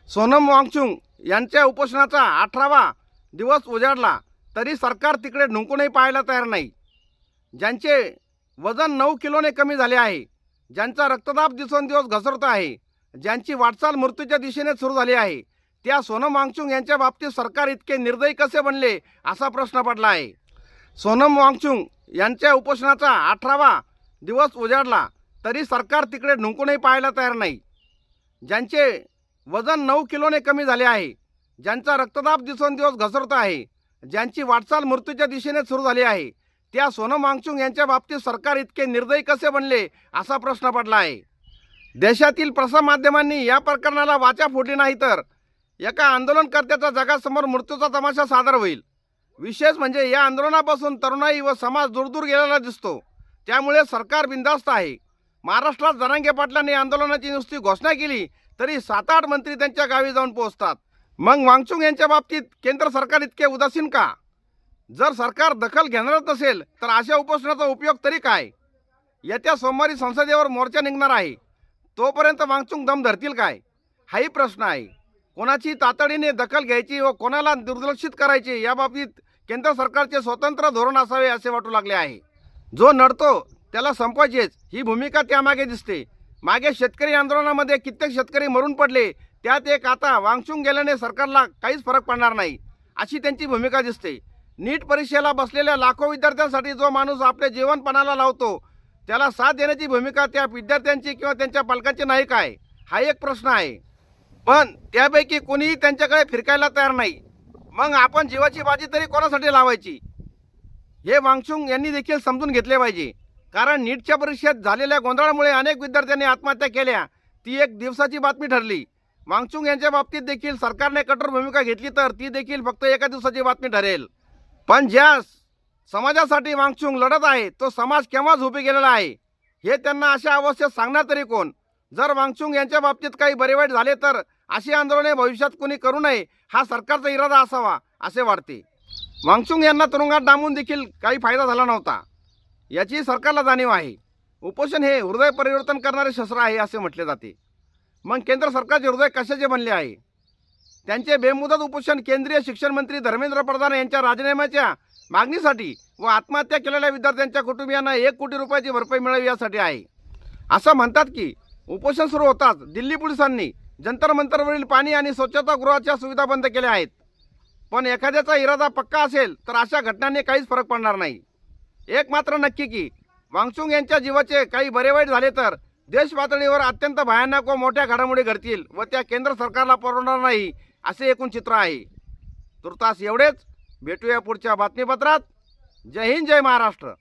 सोनम वांगचुक यांच्या उपोषणाचा 18वा दिवस उजाडला तरी सरकार तिकडे ढुंकूनही पाहायला तयार नाही. ज्यांचे वजन 9 किलोने कमी झाले आहे, ज्यांचा रक्तदाब दिवसेंदिवस घसरतो आहे, ज्यांची वाटचाल मृत्यूच्या दिशेने सुरू झाली आहे, त्या सोनम वांगचुक यांच्या बाबतीत सरकार इतके निर्दयी कसे बनले असा प्रश्न पडला आहे. सोनम वांगचुक यांच्या उपोषणाचा 18वा दिवस उजाडला तरी सरकार तिकडे ढुंकूनही पाहायला तयार नाही. ज्यांचे वजन 9 किलोने कमी झाले आहे, ज्यांचा रक्तदाब दिवसेंदिवस घसरतो आहे, ज्यांची वाटचाल मृत्यूच्या दिशेने सुरू झाली आहे, त्या सोनम वांगचुक यांच्या बाबतीत सरकार इतके निर्दयी कसे बनले असा प्रश्न पडला आहे. देशातील प्रसारमाध्यमांनी या प्रकरणाला वाचा फोडली नाही तर एका आंदोलनकर्त्याचा जगासमोर मृत्यूचा तमाशा सादर होईल. विशेष म्हणजे या आंदोलनापासून तरुणाई व समाज दूर गेलेला दिसतो. त्यामुळे सरकार बिनधास्त आहे. महाराष्ट्रात जरांगे पाटलांनी आंदोलनाची नुसती घोषणा केली तरी 7-8 मंत्री त्यांच्या गावी जाऊन पोहोचतात. मग वांगचुक यांच्या बाबतीत केंद्र सरकार इतके उदासीन का? जर सरकार दखल घेणारच नसेल तर अशा उपोषणाचा उपयोग तरी काय? येत्या सोमवारी संसदेवर मोर्चा निघणार आहे. तोपर्यंत वांगचुक दम धरतील काय? हाही प्रश्न आहे. कोणाची तातडीने दखल घ्यायची व कोणाला दुर्लक्षित करायचे याबाबतीत केंद्र सरकारचे स्वतंत्र धोरण असावे असे वाटू लागले आहे. जो नडतो त्याला संपवायचेच ही भूमिका त्यामागे दिसते. मागे शेतकरी आंदोलनामध्ये कित्येक शेतकरी मरून पडले, त्यात एक आता वांगचुक गेल्याने सरकारला काहीच फरक पडणार नाही अशी त्यांची भूमिका दिसते. नीट परीक्षेला बसलेल्या लाखो विद्यार्थ्यांसाठी जो माणूस आपले जीवन पणाला लावतो त्याला साथ देण्याची भूमिका त्या विद्यार्थ्यांची किंवा त्यांच्या पालकांची नाही काय? हा एक प्रश्न आहे. पण त्यापैकी कोणीही त्यांच्याकडे फिरकायला तयार नाही. मग आपण जीवाची बाजी तरी कोणासाठी लावायची हे वांगचुक यांनी देखील समजून घेतले पाहिजे. कारण नीटच्या परीक्षेत झालेल्या गोंधळामुळे अनेक विद्यार्थ्यांनी आत्महत्या केल्या. ती एक दिवसाची बातमी ठरली. वांगचुक यांच्या बाबतीत देखील सरकारने कठोर भूमिका घेतली तर ती देखील फक्त एका दिवसाची बातमी ठरेल. पण ज्या समाजासाठी वांगचुक लढत आहे तो समाज केव्हा झोपी गेलेला आहे हे त्यांना अशा अवस्थेत सांगणार तरी कोण? जर वांगचुक यांच्या बाबतीत काही बरे वाईट झाले तर अशी आंदोलने भविष्यात कोणी करू नये हा सरकारचा इरादा असावा असे वाटते. वांगचुक यांना तुरुंगात डांबून देखील काही फायदा झाला नव्हता याची सरकारला जाणीव आहे. उपोषण हे हृदय परिवर्तन करणारे शस्त्र आहे असे म्हटले जाते. मग केंद्र सरकारचे हृदय कशाचे बनले आहे? त्यांचे बेमुदत उपोषण केंद्रीय शिक्षण मंत्री धर्मेंद्र प्रधान यांच्या राजीनाम्याच्या मागणीसाठी व आत्महत्या केलेल्या विद्यार्थ्यांच्या कुटुंबियांना 1 कोटी रुपयाची भरपाई मिळावी यासाठी आहे. असं म्हणतात की उपोषण सुरू होताच दिल्ली पोलिसांनी जंतर मंतरवरील पाणी आणि स्वच्छतागृहाच्या सुविधा बंद केल्या आहेत. पण एखाद्याचा इरादा पक्का असेल तर अशा घटनांनी काहीच फरक पडणार नाही. एक मात्र नक्की की वांगचुक यांच्या जीवाचे काही बरे वाईट झाले तर देश पातळीवर अत्यंत भयानक व मोठ्या घडामोडी घडतील व त्या केंद्र सरकारला परवडणार नाही असे एकूण चित्र आहे. तुर्तास एवढेच. भेटूया पुढच्या बातमीपत्रात. जय हिंद, जय महाराष्ट्र.